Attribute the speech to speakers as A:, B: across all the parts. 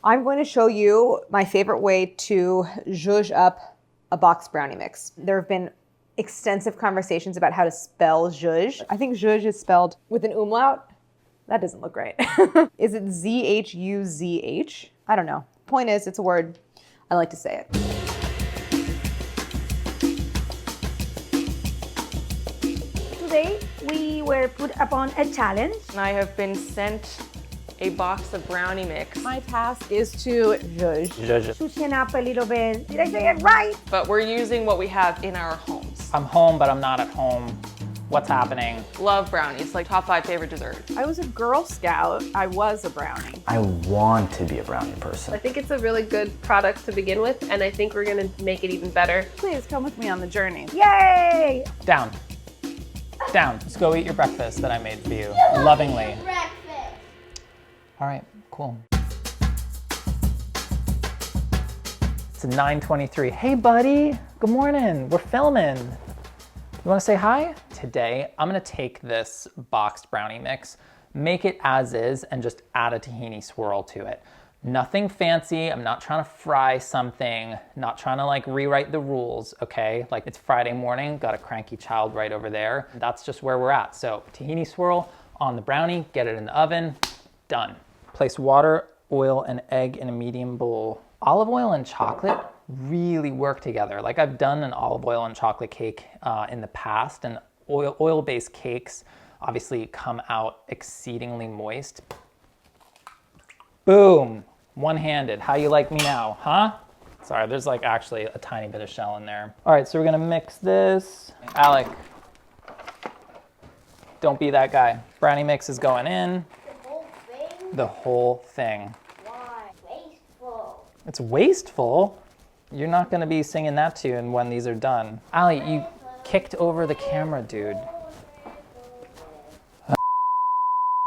A: I'm going to show you my favorite way to zhuzh up a boxed brownie mix. There have been extensive conversations about how to spell zhuzh. I think zhuzh is spelled with an umlaut. That doesn't look right. Is it Z-H-U-Z-H? I don't know. Point is, it's a word. I like to say it.
B: Today, we were put upon a challenge.
C: I have been sent a box of brownie mix.
A: My task is to zhuzh.
B: Shooting up a little bit. Did I say it right?
C: But we're using what we have in our homes.
D: I'm home, but I'm not at home. What's happening?
C: Love brownies, like top 5 favorite dessert.
A: I was a Girl Scout. I was a brownie.
E: I want to be a brownie person.
F: I think it's a really good product to begin with, and I think we're gonna make it even better.
A: Please come with me on the journey.
B: Yay!
D: Down. Down. Let's go eat your breakfast that I made for you. Lovingly. All right, cool. It's 9:23. Hey, buddy. Good morning. We're filming. You want to say hi? Today, I'm going to take this boxed brownie mix, make it as is, and just add a tahini swirl to it. Nothing fancy. I'm not trying to fry something, not trying to like rewrite the rules, okay? Like it's Friday morning, got a cranky child right over there. That's just where we're at. So tahini swirl on the brownie, get it in the oven, done. Place water, oil, and egg in a medium bowl. Olive oil and chocolate really work together. Like I've done an olive oil and chocolate cake in the past, and oil-based cakes obviously come out exceedingly moist. Boom, one-handed. How you like me now, huh? Sorry, there's like actually a tiny bit of shell in there. All right, so we're gonna mix this. Alec, don't be that guy. Brownie mix is going in. The whole thing.
B: Why? Wasteful.
D: It's wasteful? You're not gonna be singing that tune when these are done. Ali, you kicked over the camera, dude.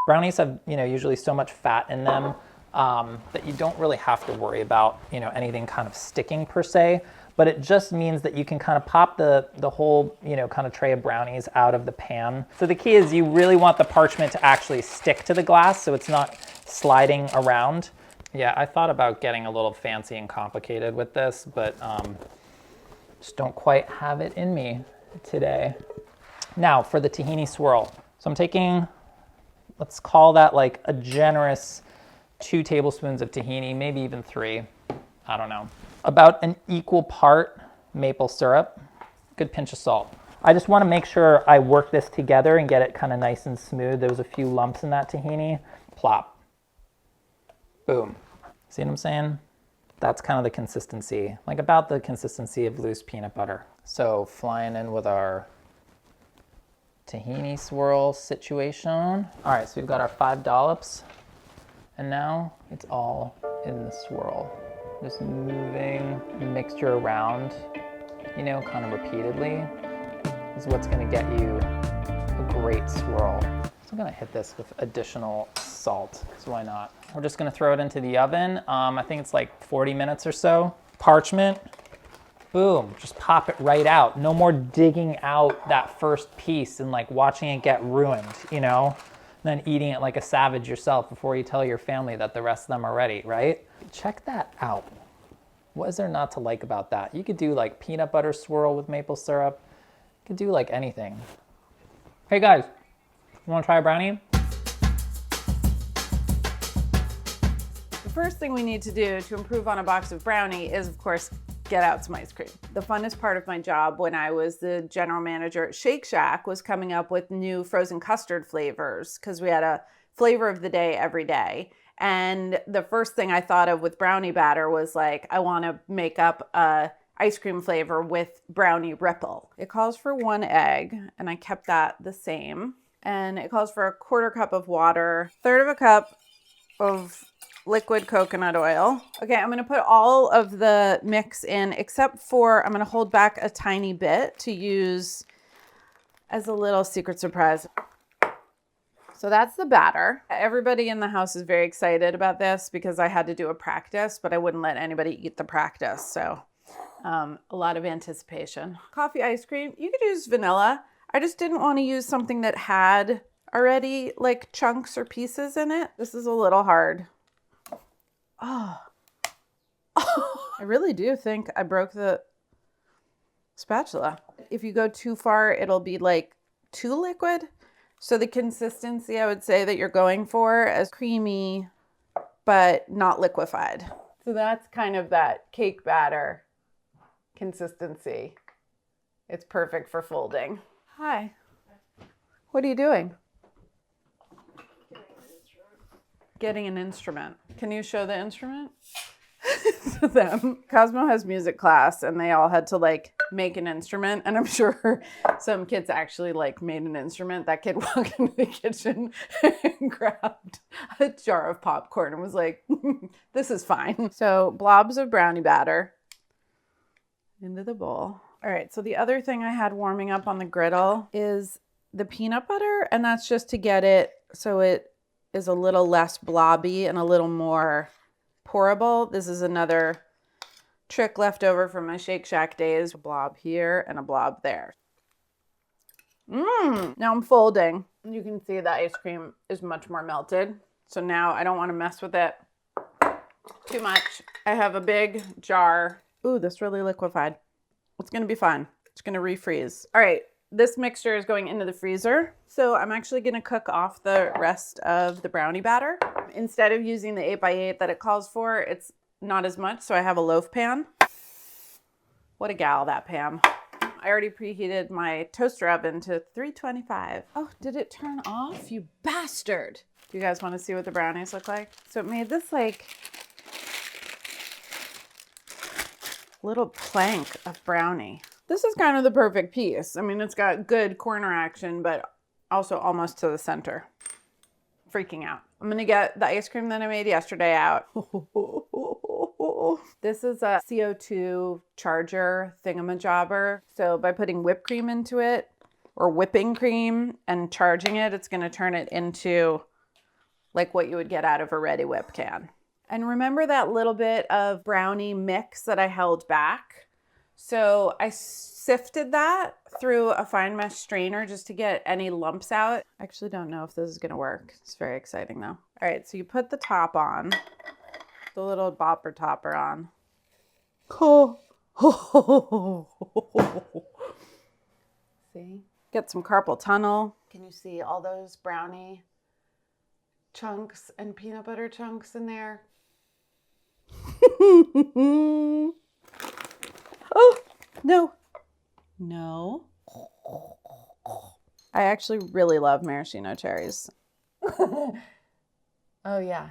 D: Brownies have, usually so much fat in them that you don't really have to worry about, anything kind of sticking per se, but it just means that you can kind of pop the whole, kind of tray of brownies out of the pan. So the key is you really want the parchment to actually stick to the glass so it's not sliding around. Yeah, I thought about getting a little fancy and complicated with this, but just don't quite have it in me today. Now for the tahini swirl. So I'm taking, let's call that like a generous 2 tablespoons of tahini, maybe even 3, I don't know. About an equal part maple syrup, good pinch of salt. I just want to make sure I work this together and get it kind of nice and smooth. There was a few lumps in that tahini. Plop. Boom. See what I'm saying? That's kind of the consistency, like about the consistency of loose peanut butter. So flying in with our tahini swirl situation. All right, so we've got our 5 dollops, and now it's all in the swirl. Just moving the mixture around, kind of repeatedly is what's gonna get you a great swirl. So I'm gonna hit this with additional salt, because why not? We're just gonna throw it into the oven. I think it's like 40 minutes or so. Parchment, boom, just pop it right out. No more digging out that first piece and like watching it get ruined, and then eating it like a savage yourself before you tell your family that the rest of them are ready, right? Check that out. What is there not to like about that? You could do like peanut butter swirl with maple syrup. You could do like anything. Hey guys, you wanna try a brownie?
A: The first thing we need to do to improve on a box of brownie is, of course, get out some ice cream. The funnest part of my job when I was the general manager at Shake Shack was coming up with new frozen custard flavors, because we had a flavor of the day every day. And the first thing I thought of with brownie batter was like, I want to make up a ice cream flavor with brownie ripple. It calls for 1 egg, and I kept that the same. And it calls for a 1/4 cup of water, 1/3 cup of liquid coconut oil. Okay, I'm gonna put all of the mix in, except for I'm gonna hold back a tiny bit to use as a little secret surprise. So that's the batter. Everybody in the house is very excited about this because I had to do a practice, but I wouldn't let anybody eat the practice. So a lot of anticipation. Coffee ice cream, you could use vanilla. I just didn't want to use something that had already like chunks or pieces in it. This is a little hard. Oh, I really do think I broke the spatula. If you go too far, it'll be like too liquid. So the consistency I would say that you're going for is creamy, but not liquefied. So that's kind of that cake batter consistency. It's perfect for folding. Hi. What are you doing? Getting an instrument. Can you show the instrument? To them. Cosmo has music class and they all had to like make an instrument, and I'm sure some kids actually like made an instrument. That kid walked into the kitchen and grabbed a jar of popcorn and was like, this is fine. So blobs of brownie batter into the bowl. All right, so the other thing I had warming up on the griddle is the peanut butter, and that's just to get it so it is a little less blobby and a little more pourable. This is another trick left over from my Shake Shack days. A blob here and a blob there. Now I'm folding. You can see the ice cream is much more melted. So now I don't want to mess with it too much. I have a big jar. Ooh, this really liquefied. It's going to be fine. It's going to refreeze. All right. This mixture is going into the freezer. So I'm actually going to cook off the rest of the brownie batter. Instead of using the 8x8 that it calls for, it's not as much. So I have a loaf pan. What a gal, that Pam. I already preheated my toaster oven to 325. Oh, did it turn off? You bastard. Do you guys want to see what the brownies look like? So it made this like little plank of brownie. This is kind of the perfect piece. I mean, it's got good corner action, but also almost to the center. Freaking out. I'm gonna get the ice cream that I made yesterday out. This is a CO2 charger thingamajobber. So by putting whipped cream into it, or whipping cream, and charging it, it's gonna turn it into like what you would get out of a Ready Whip can. And remember that little bit of brownie mix that I held back? So I sifted that through a fine mesh strainer just to get any lumps out. I actually don't know if this is gonna work. It's very exciting though. All right, so you put the top on, the little bopper topper on. See? Get some carpal tunnel. Can you see all those brownie chunks and peanut butter chunks in there? Oh, no. No. I actually really love maraschino cherries. Oh, yeah.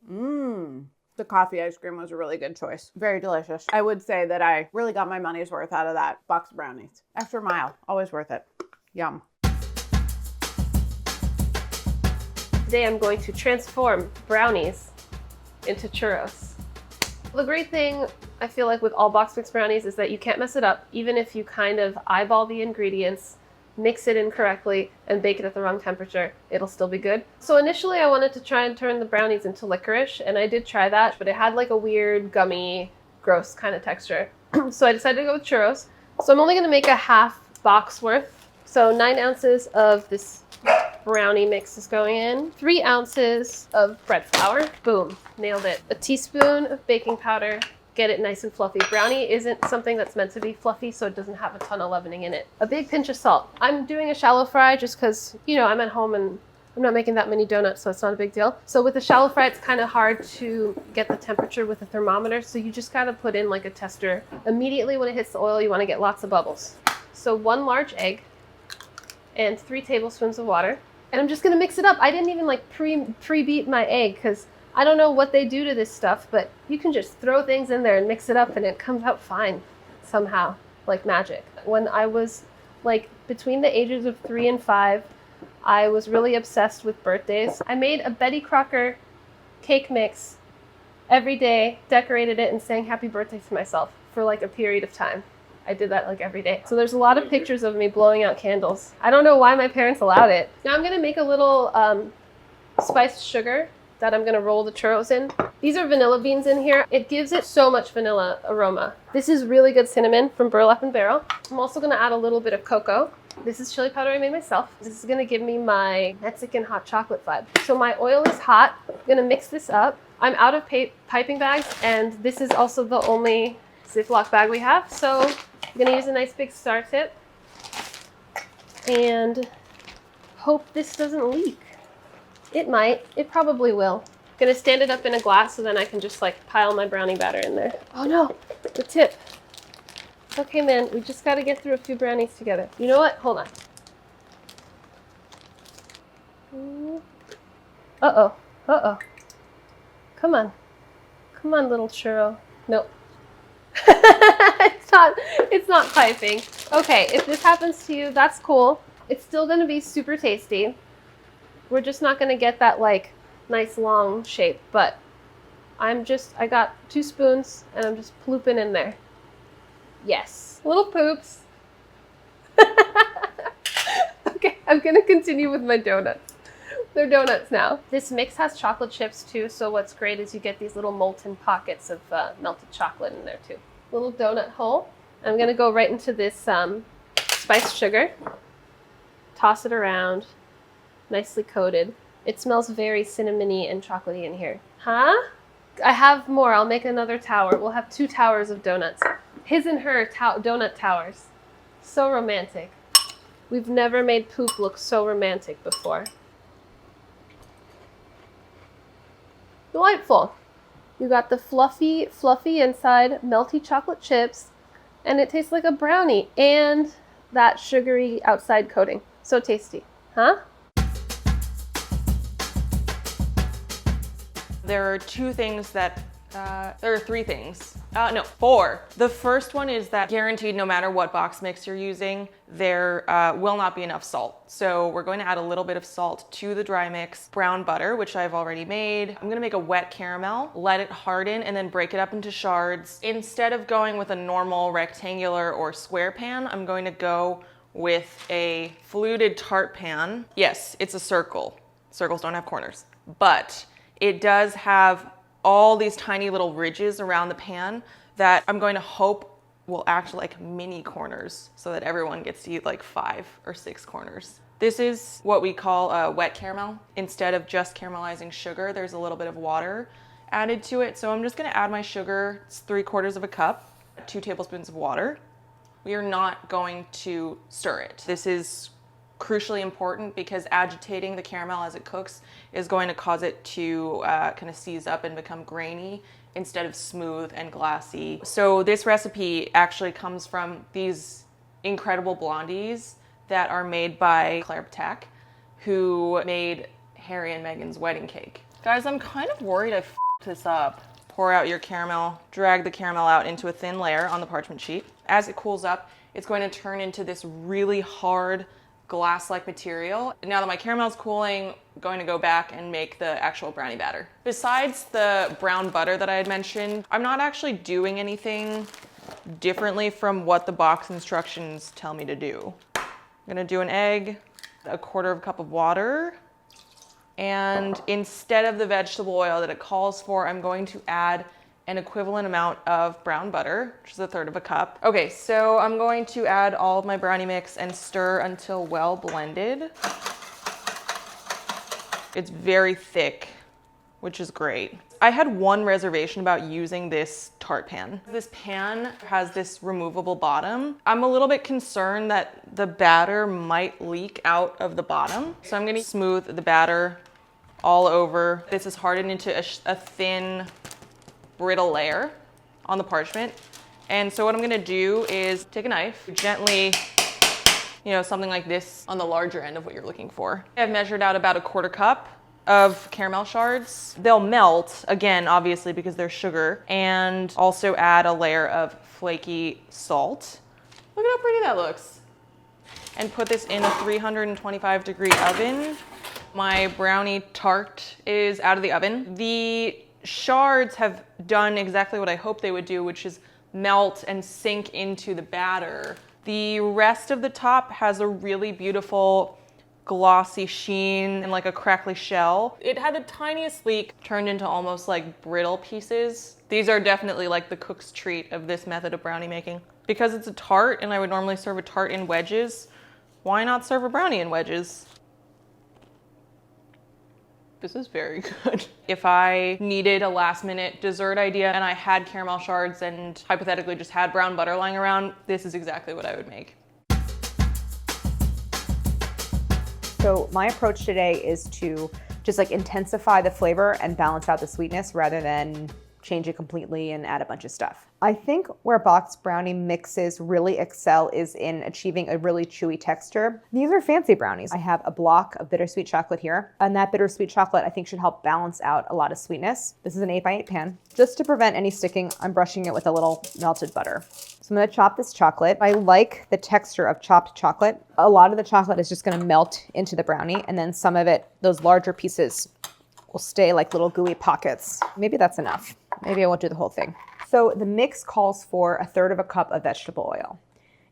A: The coffee ice cream was a really good choice. Very delicious. I would say that I really got my money's worth out of that box of brownies. Extra mile, always worth it. Yum.
F: Today I'm going to transform brownies into churros. The great thing I feel like with all box mix brownies is that you can't mess it up. Even if you kind of eyeball the ingredients, mix it incorrectly, and bake it at the wrong temperature, it'll still be good. So initially I wanted to try and turn the brownies into licorice, and I did try that, but it had like a weird, gummy, gross kind of texture. So I decided to go with churros. So I'm only gonna make a half box worth. So 9 ounces of this brownie mix is going in. 3 ounces of bread flour. Boom, nailed it. A teaspoon of baking powder. Get it nice and fluffy. Brownie isn't something that's meant to be fluffy, so it doesn't have a ton of leavening in it. A big pinch of salt. I'm doing a shallow fry just because, you know, I'm at home and I'm not making that many donuts, so it's not a big deal. So with a shallow fry, it's kind of hard to get the temperature with a thermometer, so you just gotta put in like a tester. Immediately when it hits the oil, you wanna get lots of bubbles. So 1 large egg and 3 tablespoons of water. And I'm just gonna mix it up. I didn't even like pre-beat my egg because I don't know what they do to this stuff, but you can just throw things in there and mix it up and it comes out fine somehow, like magic. When I was like between the ages of 3 and 5, I was really obsessed with birthdays. I made a Betty Crocker cake mix every day, decorated it, and sang happy birthday to myself for like a period of time. I did that like every day. So there's a lot of pictures of me blowing out candles. I don't know why my parents allowed it. Now I'm gonna make a little spiced sugar that I'm gonna roll the churros in. These are vanilla beans in here. It gives it so much vanilla aroma. This is really good cinnamon from Burlap and Barrel. I'm also gonna add a little bit of cocoa. This is chili powder I made myself. This is gonna give me my Mexican hot chocolate vibe. So my oil is hot. I'm gonna mix this up. I'm out of piping bags, and this is also the only Ziploc bag we have. So I'm gonna use a nice big star tip and hope this doesn't leak. It might, it probably will. I'm gonna stand it up in a glass so then I can just like pile my brownie batter in there. Oh no, the tip. Okay, man, we just gotta get through a few brownies together. You know what? Hold on. Uh-oh, uh-oh. Come on. Come on, little churro. Nope. It's not piping. Okay, if this happens to you, that's cool. It's still gonna be super tasty. We're just not gonna get that like nice long shape, but I got 2 spoons and I'm just plooping in there. Yes, little poops. Okay, I'm gonna continue with my donuts. They're donuts now. This mix has chocolate chips too, so what's great is you get these little molten pockets of melted chocolate in there too. Little donut hole. I'm gonna go right into this spiced sugar. Toss it around, nicely coated. It smells very cinnamony and chocolatey in here. Huh? I have more, I'll make another tower. We'll have 2 towers of donuts. His and her donut towers. So romantic. We've never made poop look so romantic before. Delightful. You got the fluffy inside, melty chocolate chips, and it tastes like a brownie, and that sugary outside coating. So tasty, huh?
C: There are 2 things that, there are 3 things. No, 4. The first one is that guaranteed no matter what box mix you're using, there will not be enough salt. So we're going to add a little bit of salt to the dry mix. Brown butter, which I've already made. I'm gonna make a wet caramel, let it harden, and then break it up into shards. Instead of going with a normal rectangular or square pan, I'm going to go with a fluted tart pan. Yes, it's a circle. Circles don't have corners, but it does have all these tiny little ridges around the pan that I'm going to hope will act like mini corners so that everyone gets to eat like 5 or 6 corners. This is what we call a wet caramel. Instead of just caramelizing sugar, there's a little bit of water added to it. So I'm just gonna add my sugar. It's 3/4 cup, 2 tablespoons of water. We are not going to stir it. This is crucially important because agitating the caramel as it cooks is going to cause it to kind of seize up and become grainy instead of smooth and glassy. So this recipe actually comes from these incredible blondies that are made by Claire Saffitz, who made Harry and Meghan's wedding cake. Guys, I'm kind of worried I f***ed this up. Pour out your caramel, drag the caramel out into a thin layer on the parchment sheet. As it cools up, it's going to turn into this really hard glass-like material. Now that my caramel is cooling, I'm going to go back and make the actual brownie batter. Besides the brown butter that I had mentioned, I'm not actually doing anything differently from what the box instructions tell me to do. I'm gonna do an egg, 1/4 cup of water, and instead of the vegetable oil that it calls for, I'm going to add an equivalent amount of brown butter, which is 1/3 cup. Okay, so I'm going to add all of my brownie mix and stir until well blended. It's very thick, which is great. I had one reservation about using this tart pan. This pan has this removable bottom. I'm a little bit concerned that the batter might leak out of the bottom. So I'm gonna smooth the batter all over. This is hardened into a thin, brittle layer on the parchment. And so what I'm gonna do is take a knife, gently, something like this on the larger end of what you're looking for. I've measured out about 1/4 cup of caramel shards. They'll melt, again, obviously because they're sugar, and also add a layer of flaky salt. Look at how pretty that looks. And put this in a 325-degree oven. My brownie tart is out of the oven. The shards have done exactly what I hoped they would do, which is melt and sink into the batter. The rest of the top has a really beautiful glossy sheen and like a crackly shell. It had the tiniest leak turned into almost like brittle pieces. These are definitely like the cook's treat of this method of brownie making. Because it's a tart and I would normally serve a tart in wedges, why not serve a brownie in wedges? This is very good. If I needed a last minute dessert idea and I had caramel shards and hypothetically just had brown butter lying around, this is exactly what I would make.
G: So my approach today is to just like intensify the flavor and balance out the sweetness rather than change it completely and add a bunch of stuff. I think where boxed brownie mixes really excel is in achieving a really chewy texture. These are fancy brownies. I have a block of bittersweet chocolate here, and that bittersweet chocolate I think should help balance out a lot of sweetness. This is an 8x8 pan. Just to prevent any sticking, I'm brushing it with a little melted butter. So I'm gonna chop this chocolate. I like the texture of chopped chocolate. A lot of the chocolate is just gonna melt into the brownie, and then some of it, those larger pieces, will stay like little gooey pockets. Maybe that's enough. Maybe I won't do the whole thing. So the mix calls for 1/3 cup of vegetable oil.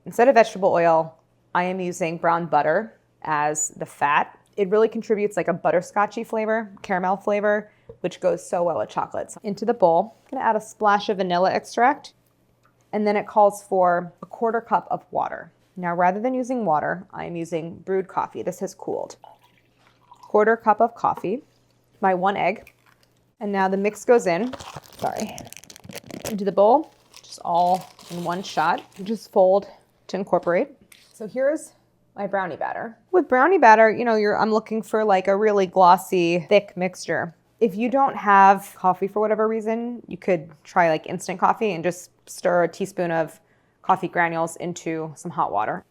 G: Instead of vegetable oil, I am using brown butter as the fat. It really contributes like a butterscotchy flavor, caramel flavor, which goes so well with chocolate. So into the bowl, I'm gonna add a splash of vanilla extract, and then it calls for 1/4 cup of water. Now, rather than using water, I'm using brewed coffee. This has cooled. 1/4 cup of coffee, my 1 egg, and now the mix goes in, into the bowl, just all in one shot. You just fold to incorporate. So here's my brownie batter. With brownie batter, you know, I'm looking for like a really glossy, thick mixture. If you don't have coffee for whatever reason, you could try like instant coffee and just stir a teaspoon of coffee granules into some hot water.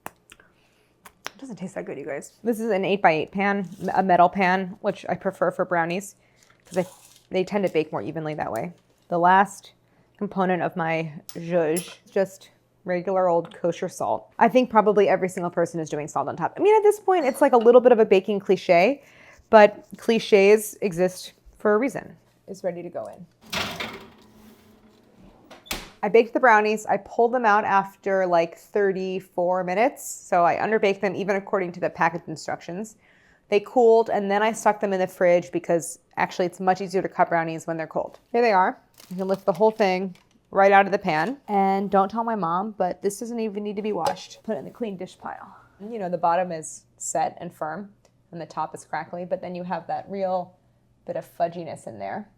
G: It doesn't taste that good, you guys. This is an 8x8 pan, a metal pan, which I prefer for brownies because they tend to bake more evenly that way. The last component of my zhuzh, just regular old kosher salt. I think probably every single person is doing salt on top. I mean, at this point, it's like a little bit of a baking cliche, but cliches exist for a reason. It's ready to go in. I baked the brownies. I pulled them out after like 34 minutes. So I underbaked them even according to the package instructions. They cooled, and then I stuck them in the fridge because actually it's much easier to cut brownies when they're cold. Here they are. You can lift the whole thing right out of the pan. And don't tell my mom, but this doesn't even need to be washed. Put it in the clean dish pile. You know, the bottom is set and firm and the top is crackly, but then you have that real bit of fudginess in there.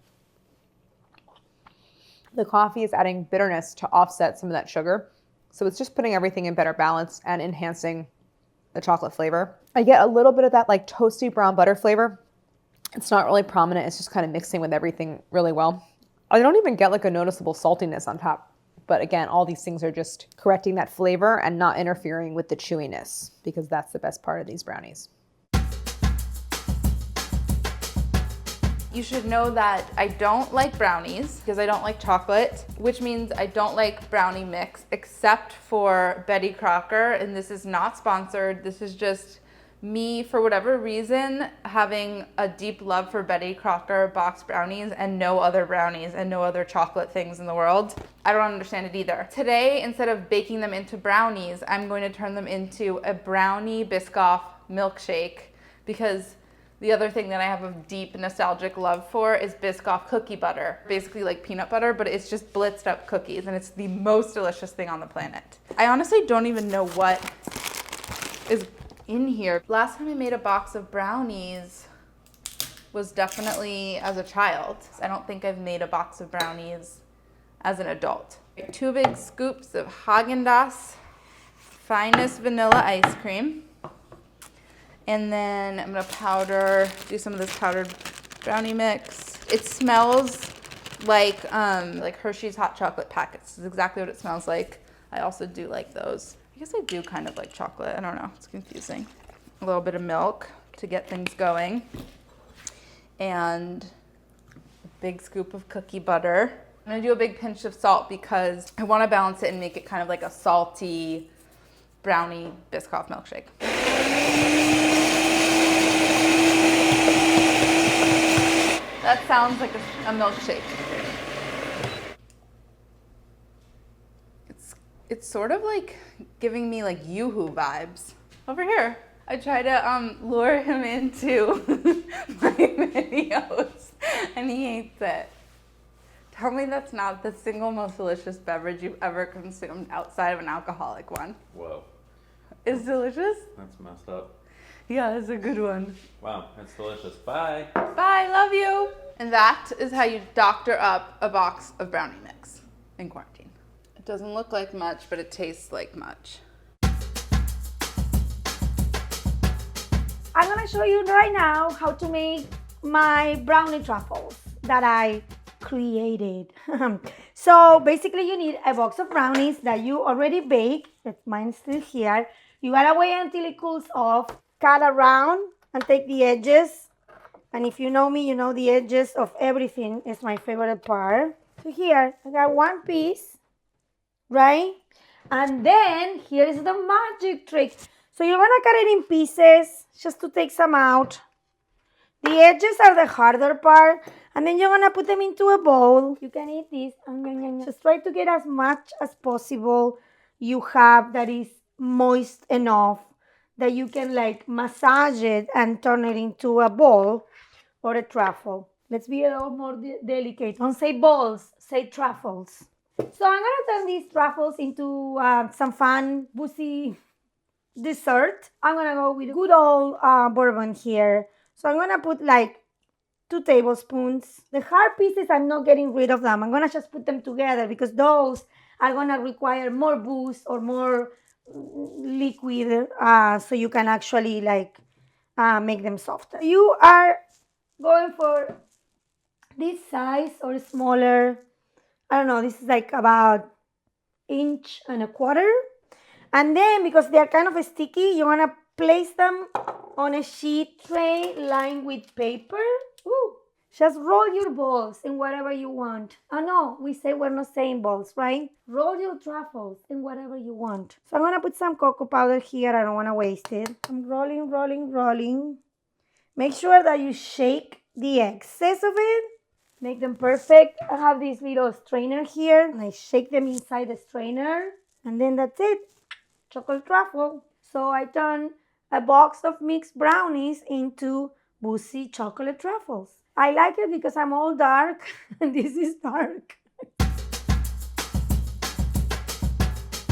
G: The coffee is adding bitterness to offset some of that sugar. So it's just putting everything in better balance and enhancing the chocolate flavor. I get a little bit of that like toasty brown butter flavor. It's not really prominent. It's just kind of mixing with everything really well. I don't even get like a noticeable saltiness on top. But again, all these things are just correcting that flavor and not interfering with the chewiness, because that's the best part of these brownies.
A: You should know that I don't like brownies because I don't like chocolate, which means I don't like brownie mix except for Betty Crocker. And this is not sponsored. This is just me, for whatever reason, having a deep love for Betty Crocker boxed brownies and no other brownies and no other chocolate things in the world. I don't understand it either. Today, instead of baking them into brownies, I'm going to turn them into a brownie Biscoff milkshake, because the other thing that I have a deep nostalgic love for is Biscoff cookie butter. Basically like peanut butter, but it's just blitzed up cookies, and it's the most delicious thing on the planet. I honestly don't even know what is in here. Last time I made a box of brownies was definitely as a child. I don't think I've made a box of brownies as an adult. 2 big scoops of Haagen-Dazs finest vanilla ice cream. And then I'm gonna do some of this powdered brownie mix. It smells like Hershey's hot chocolate packets. It's exactly what it smells like. I also do like those. I guess I do kind of like chocolate. I don't know, it's confusing. A little bit of milk to get things going. And a big scoop of cookie butter. I'm gonna do a big pinch of salt because I wanna balance it and make it kind of like a salty brownie Biscoff milkshake. That sounds like a milkshake. It's sort of like giving me like Yoo-hoo vibes. Over here, I try to lure him into my videos and he hates it. Tell me that's not the single most delicious beverage you've ever consumed outside of an alcoholic one.
H: Whoa.
A: It's delicious?
H: That's messed up.
A: Yeah, it's a good one.
H: Wow, that's delicious. Bye.
A: Bye, love you. And that is how you doctor up a box of brownie mix in quarantine. It doesn't look like much, but it tastes like much.
B: I'm gonna show you right now how to make my brownie truffles that I created. So basically you need a box of brownies that you already baked. Mine's still here. You gotta wait until it cools off. Cut around and take the edges. And if you know me, you know the edges of everything is my favorite part. So here, I got one piece, right? And then here is the magic trick. So you're gonna cut it in pieces just to take some out. The edges are the harder part. And then you're gonna put them into a bowl. You can eat this. Just try to get as much as possible you have that is moist enough that you can like massage it and turn it into a ball or a truffle. Let's be a little more delicate. Don't say balls, say truffles. So I'm gonna turn these truffles into some fun, boozy dessert. I'm gonna go with good old bourbon here. So I'm gonna put like 2 tablespoons. The hard pieces, I'm not getting rid of them. I'm gonna just put them together because those are gonna require more booze or more liquid so you can actually like make them softer. You are going for this size or smaller. I don't know, this is like about 1.25 inches. And then because they are kind of sticky, you wanna place them on a sheet tray lined with paper. Ooh. Just roll your balls in whatever you want. Oh no, we say we're not saying balls, right? Roll your truffles in whatever you want. So I'm gonna put some cocoa powder here. I don't wanna waste it. I'm rolling, rolling, rolling. Make sure that you shake the excess of it. Make them perfect. I have this little strainer here and I shake them inside the strainer. And then that's it. Chocolate truffle. So I turn a box of mixed brownies into Boozy chocolate truffles. I like it because I'm all dark and this is dark.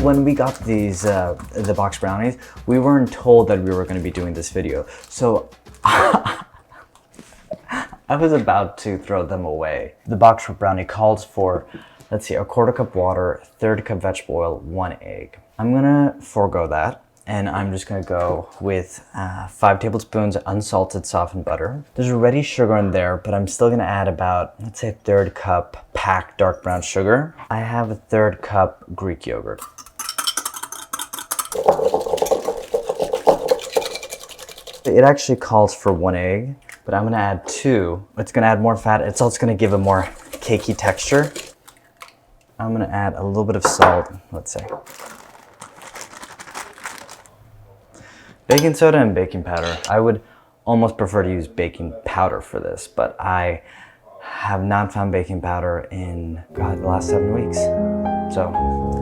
E: When we got these, the box brownies, we weren't told that we were going to be doing this video. So I was about to throw them away. The box brownie calls for, let's see, 1/4 cup water, 1/3 cup vegetable oil, 1 egg. I'm gonna forego that. And I'm just gonna go with 5 tablespoons unsalted softened butter. There's already sugar in there, but I'm still gonna add about, let's say, 1/3 cup packed dark brown sugar. I have 1/3 cup Greek yogurt. It actually calls for 1 egg, but I'm gonna add 2. It's gonna add more fat. It's also gonna give a more cakey texture. I'm gonna add a little bit of salt, let's say. Baking soda and baking powder. I would almost prefer to use baking powder for this, but I have not found baking powder in, God, the last 7 weeks. So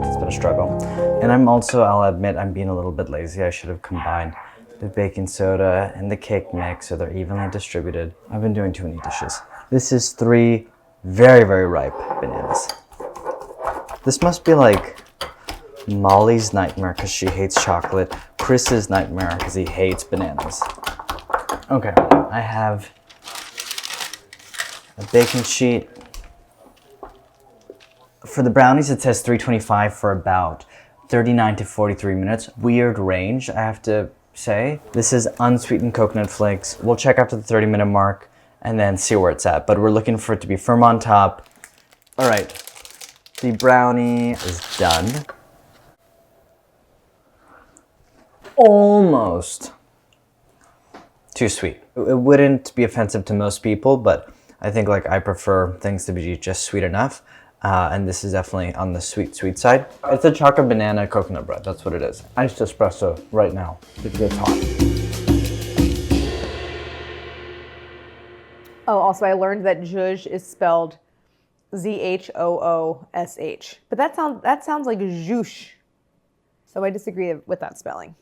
E: it's been a struggle. And I'll admit, I'm being a little bit lazy. I should have combined the baking soda and the cake mix so they're evenly distributed. I've been doing too many dishes. This is 3 very, very ripe bananas. This must be like Molly's nightmare because she hates chocolate, Chris's nightmare because he hates bananas. Okay, I have a baking sheet. For the brownies, it says 325 for about 39 to 43 minutes. Weird range, I have to say. This is unsweetened coconut flakes. We'll check after the 30-minute mark and then see where it's at, but we're looking for it to be firm on top. All right, the brownie is done. Almost too sweet. It wouldn't be offensive to most people, but I think like I prefer things to be just sweet enough. And this is definitely on the sweet side. It's a chocolate banana coconut bread. That's what it is. Iced espresso right now because it's hot.
G: Oh, also I learned that zhuzh is spelled Z-H-O-O-S-H. But that sounds like zhoosh. So I disagree with that spelling.